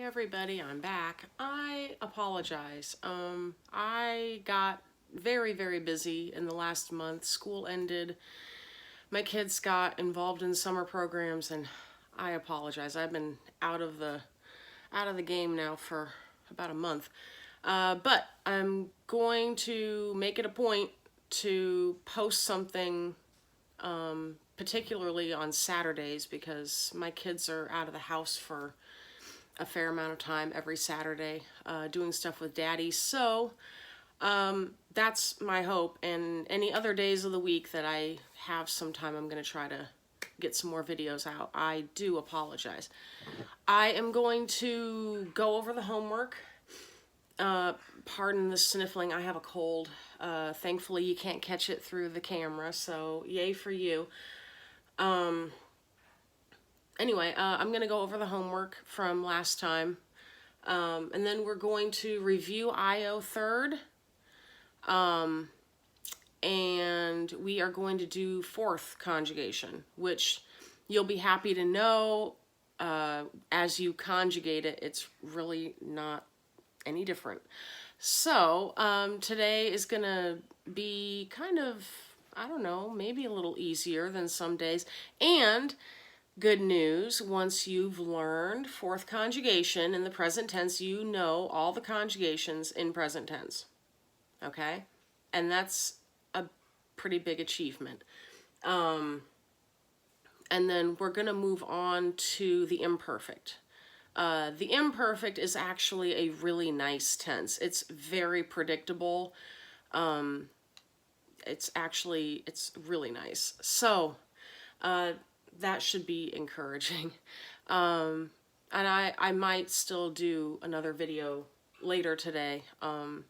Everybody, I'm back. I apologize. I got very busy in the last month. School ended. My kids got involved in summer programs, and I apologize. I've been out of the game now for about a month. But I'm going to make it a point to post something particularly on Saturdays, because my kids are out of the house for a fair amount of time every Saturday, doing stuff with Daddy. So that's my hope. And any other days of the week that I have some time, I'm going to try to get some more videos out. I do apologize. I am going to go over the homework. Pardon the sniffling. I have a cold. Thankfully, you can't catch it through the camera, so yay for you. Anyway, I'm going to go over the homework from last time, and then we're going to review IO third, and we are going to do fourth conjugation, which you'll be happy to know as you conjugate it, it's really not any different. So today is going to be kind of, I don't know, maybe a little easier than some days. And good news, once you've learned fourth conjugation in the present tense, you know all the conjugations in present tense. Okay? And that's a pretty big achievement. And then we're going to move on to the imperfect. The imperfect is actually a really nice tense. It's very predictable. It's really nice. So, that should be encouraging. And I might still do another video later today, and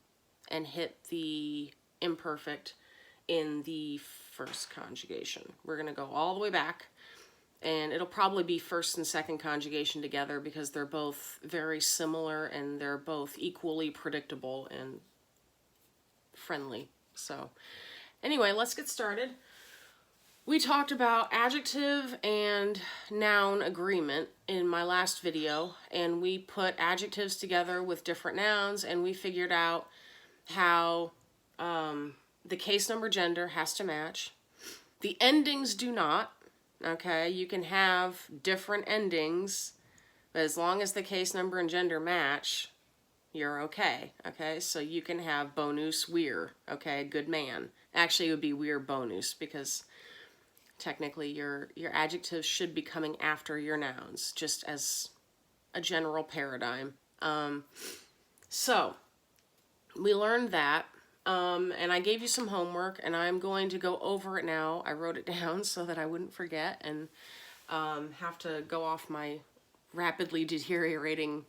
hit the imperfect in the first conjugation. We're going to go all the way back. And it'll probably be first and second conjugation together, because they're both very similar and they're both equally predictable and friendly. So anyway, let's get started. We talked about adjective and noun agreement in my last video, and we put adjectives together with different nouns, and we figured out how the case number gender has to match. The endings do not. Okay, you can have different endings, but as long as the case number and gender match, you're okay. Okay, so you can have bonus weir, okay, good man. Actually, it would be weir bonus, because technically your adjectives should be coming after your nouns, just as a general paradigm. So we learned that. And I gave you some homework, and I'm going to go over it now. I wrote it down so that I wouldn't forget and have to go off my rapidly deteriorating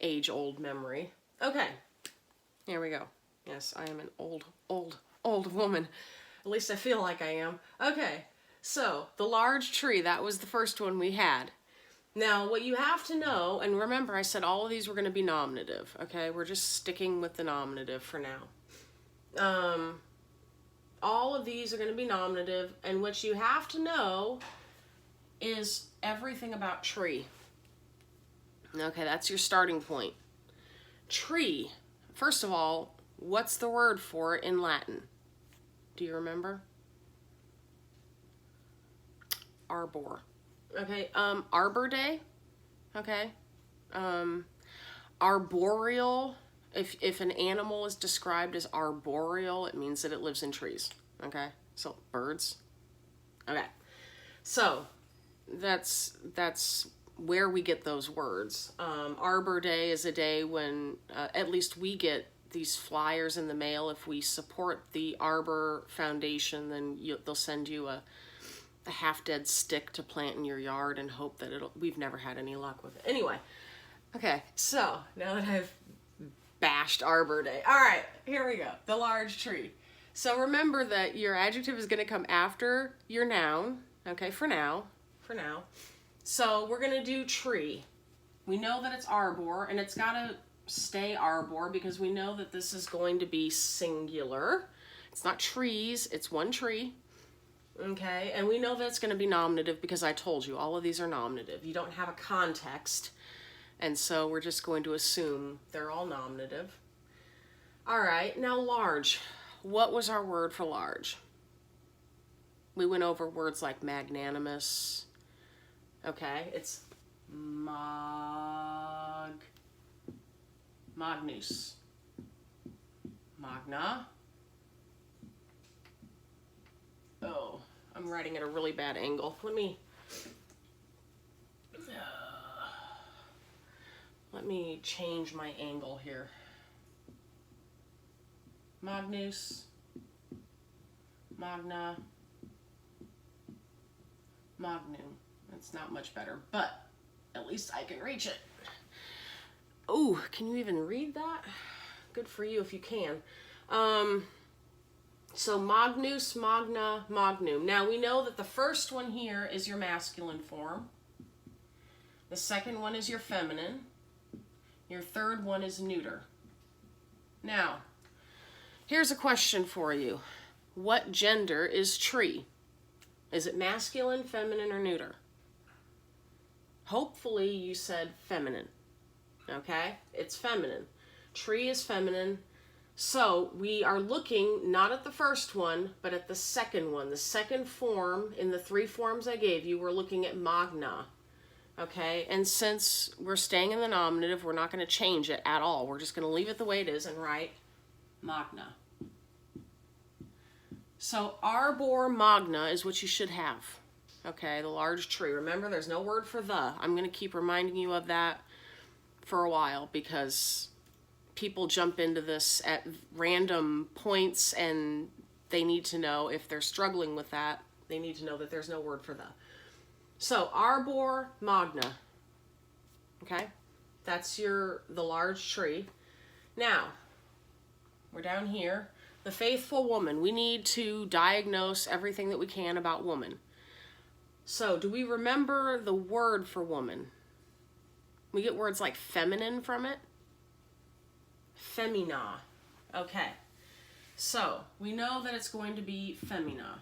age-old memory. Okay, here we go. Yes, I am an old woman. At least I feel like I am. Okay, so the large tree, that was the first one we had. Now, what you have to know, and remember I said all of these were going to be nominative, okay? We're just sticking with the nominative for now. All of these are going to be nominative, and what you have to know is everything about tree. Okay, that's your starting point. Tree. First of all, what's the word for it in Latin? Do you remember? Arbor. Okay, Arbor Day. Okay. Arboreal. If an animal is described as arboreal, it means that it lives in trees. Okay, so birds. Okay, so that's where we get those words. Arbor Day is a day when at least we get these flyers in the mail. If we support the Arbor Foundation, then they'll send you a half-dead stick to plant in your yard and hope that we've never had any luck with it. Anyway, okay, so now that I've bashed Arbor Day. All right, here we go. The large tree. So remember that your adjective is going to come after your noun. Okay, for now. So we're going to do tree. We know that it's arbor, and it's got to stay arbor because we know that this is going to be singular. It's not trees, it's one tree. Okay, and we know that it's going to be nominative because I told you all of these are nominative. You don't have a context And so we're just going to assume they're all nominative. All right, now large. What was our word for large? We went over words like magnanimous. Okay, it's magnus, magna. Oh, I'm writing at a really bad angle. Let me change my angle here. Magnus, magna, magnum. It's not much better, but at least I can reach it. Oh, can you even read that? Good for you if you can. So magnus, magna, magnum. Now we know that the first one here is your masculine form. The second one is your feminine. Your third one is neuter. Now, here's a question for you. What gender is tree? Is it masculine, feminine, or neuter? Hopefully you said feminine. Okay? It's feminine. Tree is feminine. So we are looking not at the first one, but at the second one. The second form in the three forms I gave you, we're looking at magna. Okay? And since we're staying in the nominative, we're not going to change it at all. We're just going to leave it the way it is and write magna. So arbor magna is what you should have. Okay, the large tree. Remember, there's no word for the. I'm going to keep reminding you of that for a while because people jump into this at random points and they need to know if they're struggling with that, they need to know that there's no word for the. So arbor magna. Okay, that's the large tree. Now, we're down here. The faithful woman. We need to diagnose everything that we can about woman. So, do we remember the word for woman? We get words like feminine from it. Femina. Okay. So, we know that it's going to be femina.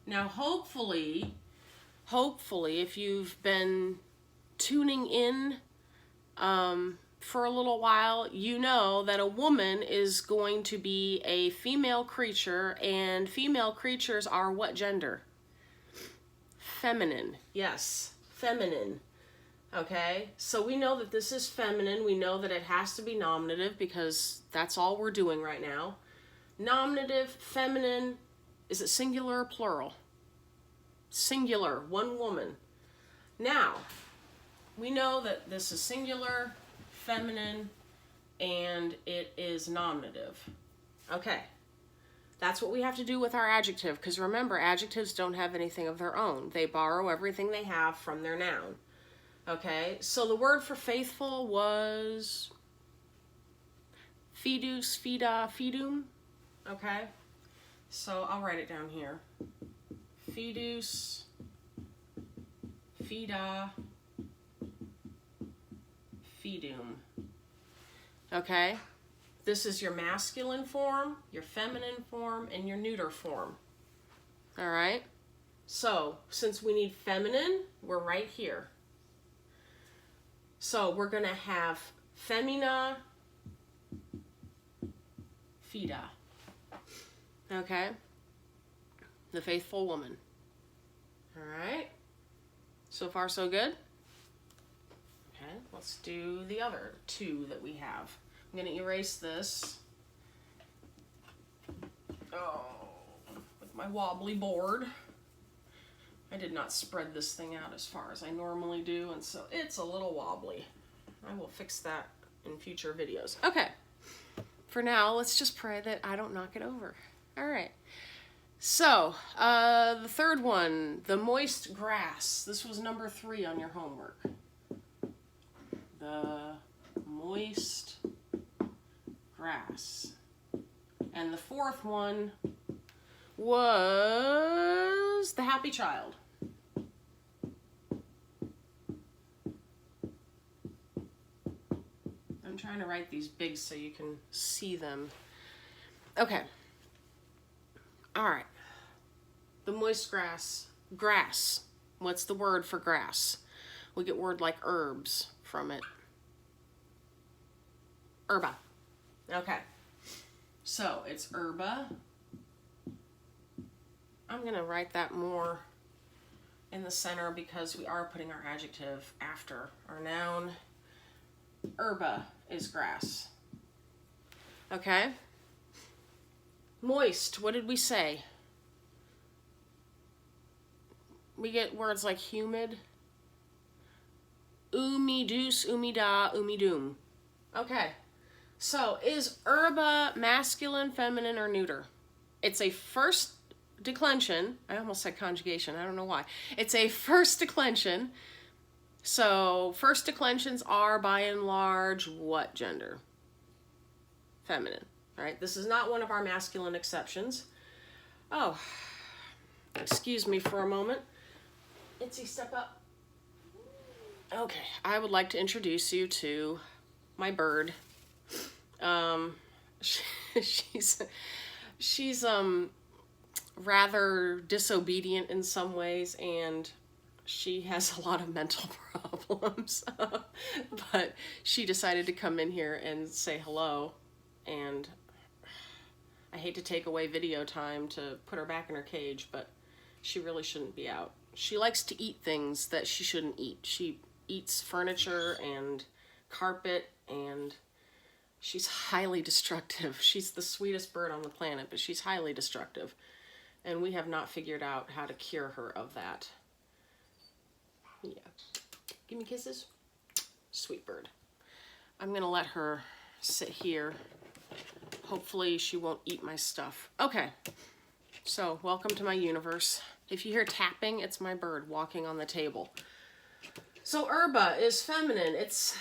Now, hopefully, if you've been tuning in for a little while, you know that a woman is going to be a female creature, and female creatures are what gender? Feminine. Yes, feminine. Okay, so we know that this is feminine. We know that it has to be nominative because that's all we're doing right now. Nominative, feminine, is it singular or plural? Singular, one woman. Now, we know that this is singular, feminine, and it is nominative. Okay, that's what we have to do with our adjective, because remember, adjectives don't have anything of their own. They borrow everything they have from their noun. Okay, so the word for faithful was fidus, fida, fidum. Okay, so I'll write it down here. Fidus, fida, fidum. Okay, this is your masculine form, your feminine form, and your neuter form. All right, so since we need feminine, we're right here. So we're going to have femina, fida. Okay, the faithful woman. All right, so far so good. Okay, let's do the other two that we have. I'm going to erase this. Oh, with my wobbly board. I did not spread this thing out as far as I normally do, and so it's a little wobbly. I will fix that in future videos. Okay, for now, let's just pray that I don't knock it over. All right. So, the third one, the moist grass. This was number 3 on your homework. The moist grass. And the fourth one was the happy child. I'm trying to write these big so you can see them. Okay. All right. The moist grass. Grass. What's the word for grass? We get word like herbs from it. Herba. Okay. So it's herba. I'm going to write that more in the center because we are putting our adjective after our noun. Herba is grass. Okay. Moist. What did we say? We get words like humid. Umidus, umida, umidum. Okay. So is herba masculine, feminine, or neuter? It's a first declension. I almost said conjugation. I don't know why. It's a first declension. So first declensions are by and large what gender? Feminine. All right. This is not one of our masculine exceptions. Oh, excuse me for a moment. Itsy, step up. Okay. I would like to introduce you to my bird. She's rather disobedient in some ways, and she has a lot of mental problems. But she decided to come in here and say hello, and I hate to take away video time to put her back in her cage, but she really shouldn't be out. She likes to eat things that she shouldn't eat. She eats furniture and carpet, and she's highly destructive. She's the sweetest bird on the planet, but she's highly destructive. And we have not figured out how to cure her of that. Yeah. Give me kisses. Sweet bird. I'm going to let her sit here. Hopefully she won't eat my stuff. Okay. So, welcome to my universe. If you hear tapping, it's my bird walking on the table. So, herba is feminine. It's...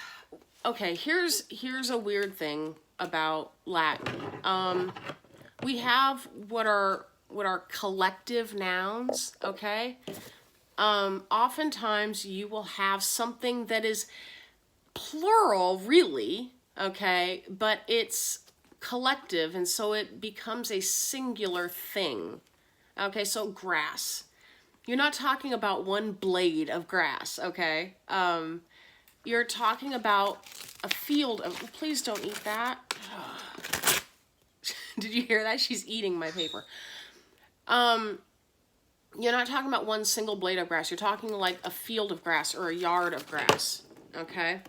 Okay, here's a weird thing about Latin. We have what are collective nouns, okay? Oftentimes you will have something that is plural, really, okay, but it's collective, and so it becomes a singular thing. Okay, so grass. You're not talking about one blade of grass, okay? You're talking about a field of... Please don't eat that. Did you hear that? She's eating my paper. You're not talking about one single blade of grass. You're talking like a field of grass or a yard of grass, okay?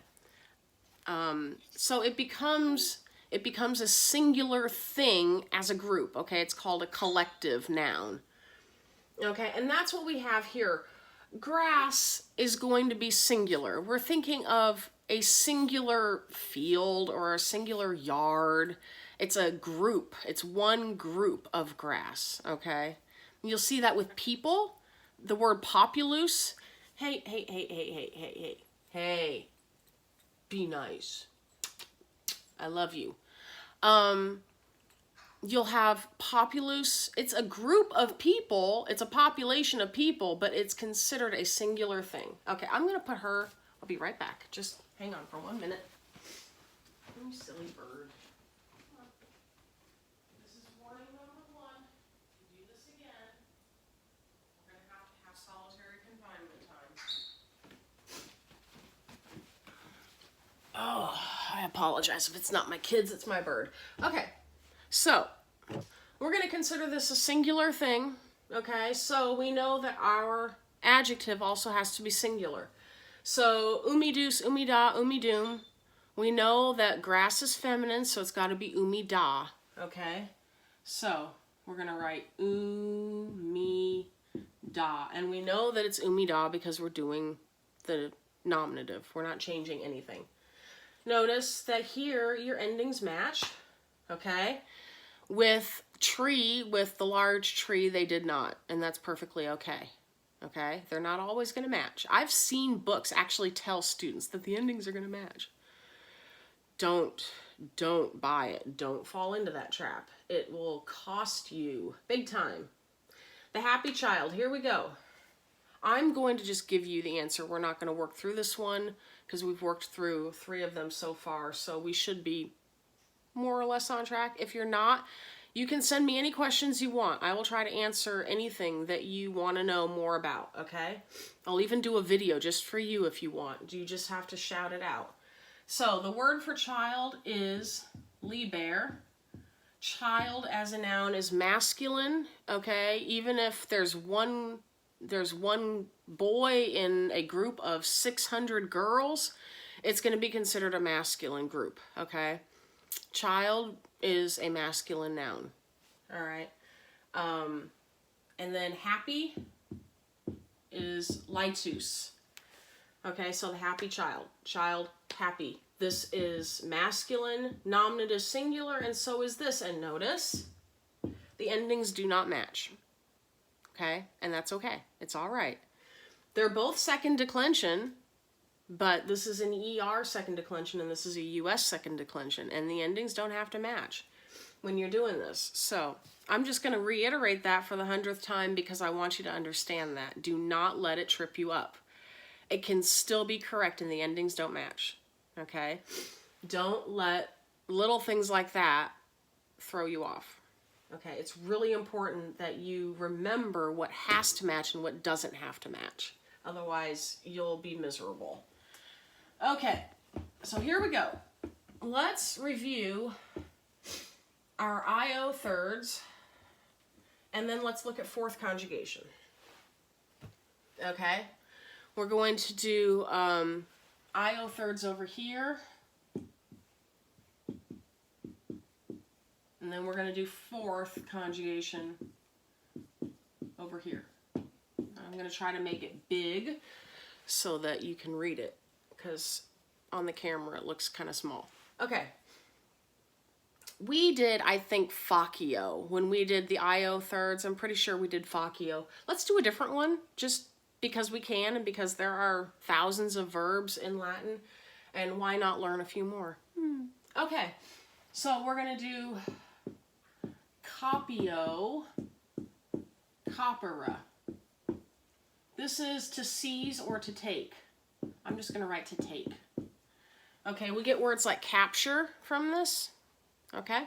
So it becomes a singular thing as a group, okay? It's called a collective noun, okay? And that's what we have here. Grass is going to be singular. We're thinking of a singular field or a singular yard. It's a group. It's one group of grass, okay? You'll see that with people. The word populus. Hey. Hey. Be nice. I love you. You'll have populus. It's a group of people. It's a population of people, but it's considered a singular thing. Okay, I'm going to put her... I'll be right back. Just hang on for 1 minute. You silly bird. This is warning number 1. If you do this again, we're going to have solitary confinement time. Oh, I apologize if it's not my kids, it's my bird. Okay. So, we're going to consider this a singular thing, okay? So, we know that our adjective also has to be singular. So, umidus, umida, umidum. We know that grass is feminine, so it's got to be umida, okay? So, we're going to write umida. And we know that it's umida because we're doing the nominative. We're not changing anything. Notice that here your endings match, okay? With tree, with the large tree, they did not, and that's perfectly okay. Okay? They're not always going to match. I've seen books actually tell students that the endings are going to match. Don't buy it. Don't fall into that trap. It will cost you big time. The happy child, here we go. I'm going to just give you the answer. We're not going to work through this one because we've worked through 3 of them so far, so we should be more or less on track. If you're not, You can send me any questions you want. I will try to answer anything that you want to know more about, okay? I'll even do a video just for you if you want. You just have to shout it out. So the word for child is liber. Child as a noun is masculine, okay? Even if there's one boy in a group of 600 girls, it's going to be considered a masculine group, okay? Child is a masculine noun, all right? And then happy is litus, okay? So the happy child, happy. This is masculine, nominative singular, and so is this. And notice, the endings do not match, okay? And that's okay. It's all right. They're both second declension, but this is an ER second declension, and this is a US second declension, and the endings don't have to match when you're doing this. So I'm just going to reiterate that for the 100th time because I want you to understand that. Do not let it trip you up. It can still be correct, and the endings don't match. Okay? Don't let little things like that throw you off. Okay? It's really important that you remember what has to match and what doesn't have to match. Otherwise, you'll be miserable. Okay, so here we go. Let's review our IO thirds, and then let's look at fourth conjugation. Okay? We're going to do IO thirds over here. And then we're going to do fourth conjugation over here. I'm going to try to make it big so that you can read it, because on the camera it looks kind of small. Okay. We did, I think, faccio when we did the IO thirds. I'm pretty sure we did faccio. Let's do a different one, just because we can and because there are thousands of verbs in Latin, and why not learn a few more? Okay, so we're going to do copio, copera. This is to seize or to take. I'm just going to write to take. Okay, we get words like capture from this. Okay,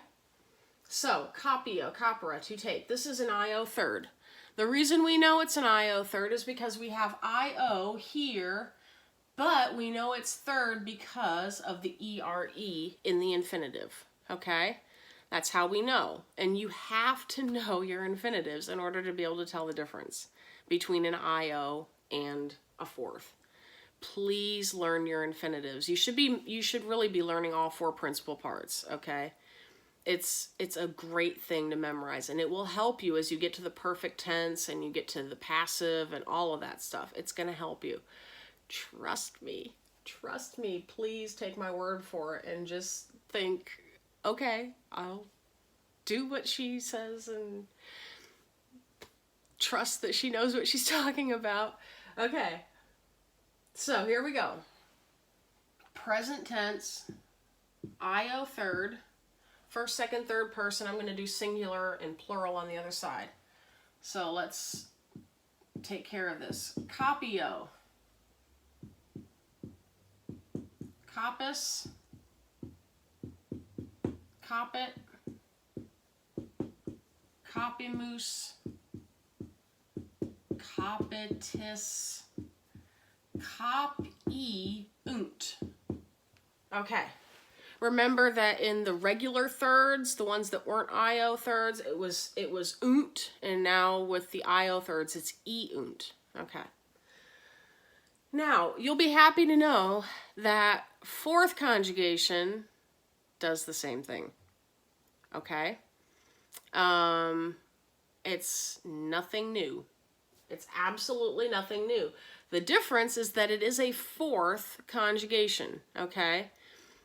so copio, copera, to take. This is an IO third. The reason we know it's an IO third is because we have IO here, but we know it's third because of the ERE in the infinitive, okay? That's how we know. And you have to know your infinitives in order to be able to tell the difference between an IO and a fourth. Please learn your infinitives. You should really be learning all four principal parts, okay? It's a great thing to memorize, and it will help you as you get to the perfect tense and you get to the passive and all of that stuff. It's going to help you. Trust me. Trust me. Please take my word for it and just think, okay, I'll do what she says and trust that she knows what she's talking about. Okay, so here we go. Present tense, IO third. First, second, third person, I'm going to do singular and plural on the other side. So let's take care of this. Copio, copus, copit, copimus, copitis, copiunt. Okay. Remember that in the regular thirds, the ones that weren't IO thirds, it was unt, and now with the IO thirds, it's eunt. Okay. Now, you'll be happy to know that fourth conjugation does the same thing. Okay? It's nothing new. It's absolutely nothing new. The difference is that it is a fourth conjugation, okay?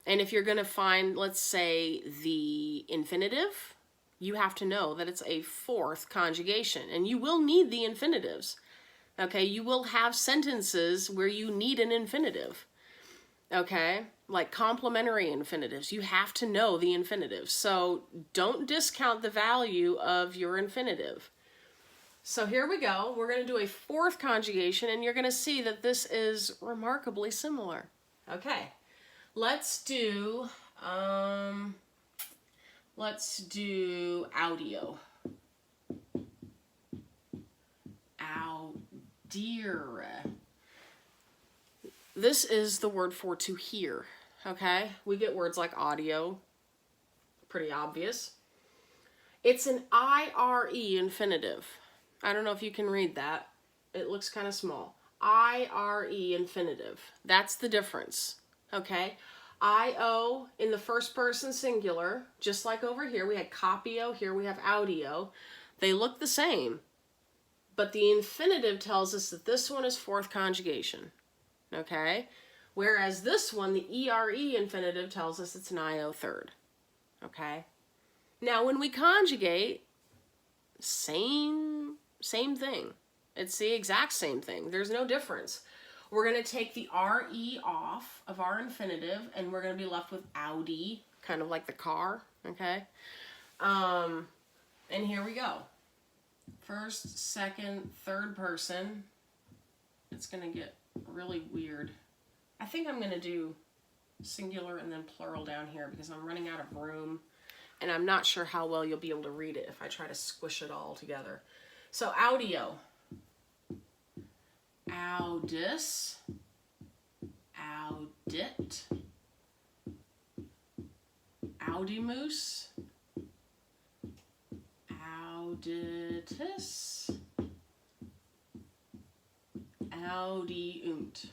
And if you're going to find, let's say, the infinitive, you have to know that it's a fourth conjugation. And you will need the infinitives. Okay, you will have sentences where you need an infinitive. Okay, like complementary infinitives. You have to know the infinitive. So don't discount the value of your infinitive. So here we go. We're going to do a fourth conjugation, and you're going to see that this is remarkably similar. Okay. Let's do Let's do audio. Audire. This is the word for to hear, okay? We get words like audio, pretty obvious. It's an I-R-E infinitive. I don't know if you can read that. It looks kind of small. I-R-E infinitive. That's the difference, okay? I-O in the first person singular, just like over here. We had copio, here we have audio. They look the same, but the infinitive tells us that this one is fourth conjugation, okay? Whereas this one, the E-R-E infinitive, tells us it's an I-O third, okay? Now, when we conjugate, same thing. It's the exact same thing. There's no difference. We're going to take the R-E off of our infinitive, and we're going to be left with Audi, kind of like the car, okay? And here we go. First, second, third person. It's going to get really weird. I think I'm going to do singular and then plural down here because I'm running out of room, and I'm not sure how well you'll be able to read it if I try to squish it all together. So, audio. Audis, audit, audimus, auditus, audiunt.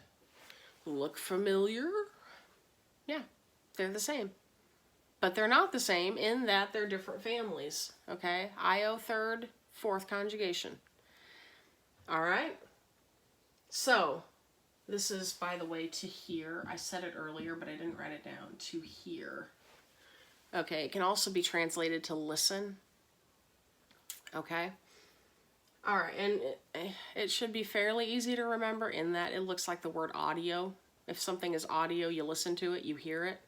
Look familiar? Yeah, they're the same. But they're not the same in that they're different families, okay? I-O third, fourth conjugation. All right? So, this is, by the way, to hear. I said it earlier, but I didn't write it down. To hear. Okay, it can also be translated to listen. Okay? All right, and it should be fairly easy to remember in that it looks like the word audio. If something is audio, you listen to it, you hear it.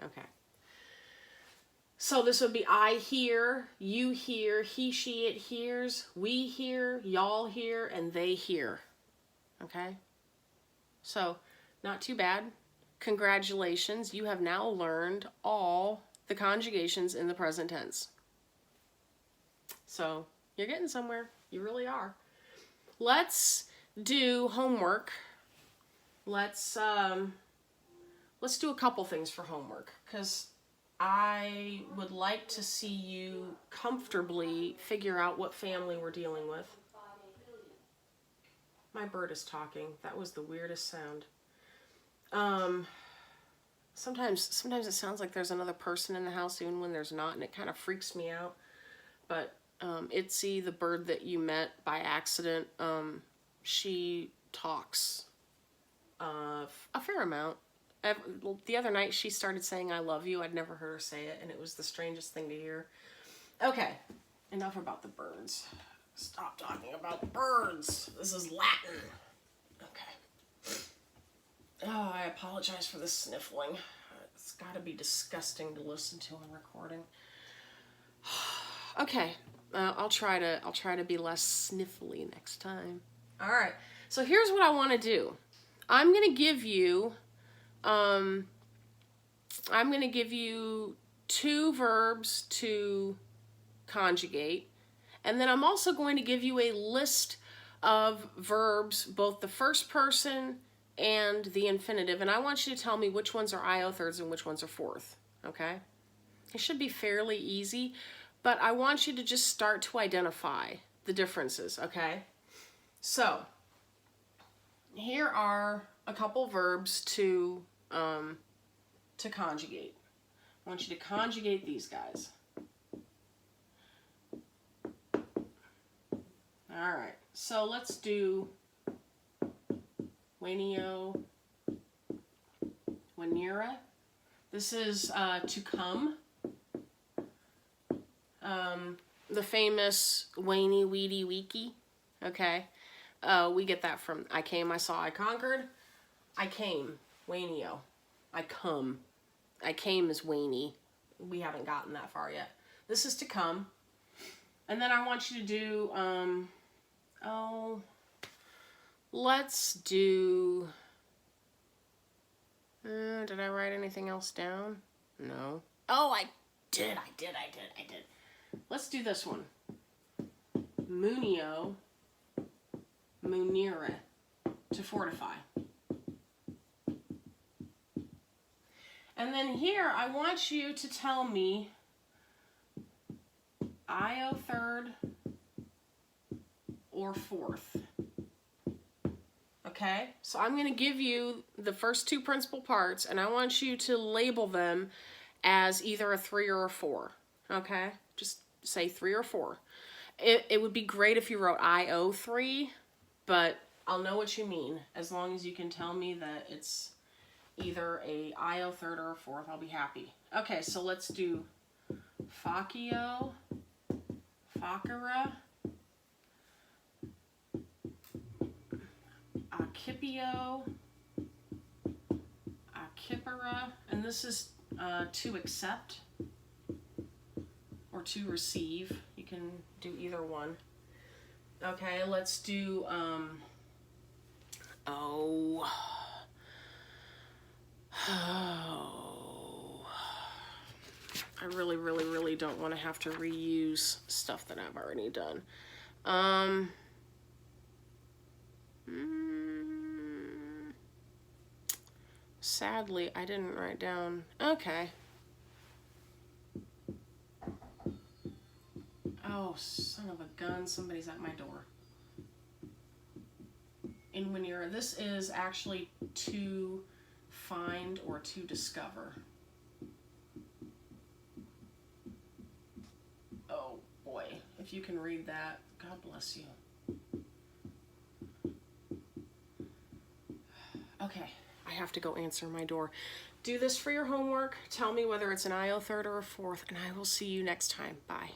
Okay. So this would be I hear, you hear, he, she, it hears, we hear, y'all hear, and they hear. Okay? So, not too bad. Congratulations, you have now learned all the conjugations in the present tense. So, you're getting somewhere. You really are. Let's do homework. Let's do a couple things for homework, because I would like to see you comfortably figure out what family we're dealing with. My bird is talking. That was the weirdest sound. Sometimes it sounds like there's another person in the house even when there's not, and it kind of freaks me out. But Itzy, the bird that you met by accident, she talks a fair amount. The other night she started saying I love you. I'd never heard her say it, and it was the strangest thing to hear. Okay, enough about the birds. Stop talking about birds. This is Latin. Okay. Oh, I apologize for the sniffling. It's got to be disgusting to listen to on recording. Okay, I'll try to be less sniffly next time. All right. So here's what I want to do. I'm going to give you two verbs to conjugate. And then I'm also going to give you a list of verbs, both the first person and the infinitive. And I want you to tell me which ones are I-O thirds and which ones are fourth. Okay? It should be fairly easy, but I want you to just start to identify the differences. Okay? So, here are a couple verbs to conjugate. I want you to conjugate these guys. All right, so let's do Wenio, Wenira. This is to come. The famous Wanie, Weedy, Weeky. Okay, we get that from I came, I saw, I conquered. I came, Wanio. I come. I came is Wanie. We haven't gotten that far yet. This is to come. And then I want you to do, let's do, did I write anything else down? No. Oh, I did. Let's do this one. Munio, munire, to fortify. And then here, I want you to tell me io third or fourth. Okay? So I'm going to give you the first two principal parts, and I want you to label them as either a 3 or a 4. Okay? Just say 3 or 4. It would be great if you wrote io3, but I'll know what you mean as long as you can tell me that it's either a io third or a fourth. I'll be happy. Okay, so let's do facio, facere, accipio, accipere, and this is to accept or to receive. You can do either one. Okay, let's do I really don't want to have to reuse stuff that I've already done. Sadly, I didn't write down. Okay. Oh, son of a gun, somebody's at my door. In Winera, this is actually to find or to discover. Oh boy, if you can read that, God bless you. Okay, I have to go answer my door. Do this for your homework. Tell me whether it's an io third or a fourth, and I will see you next time. Bye.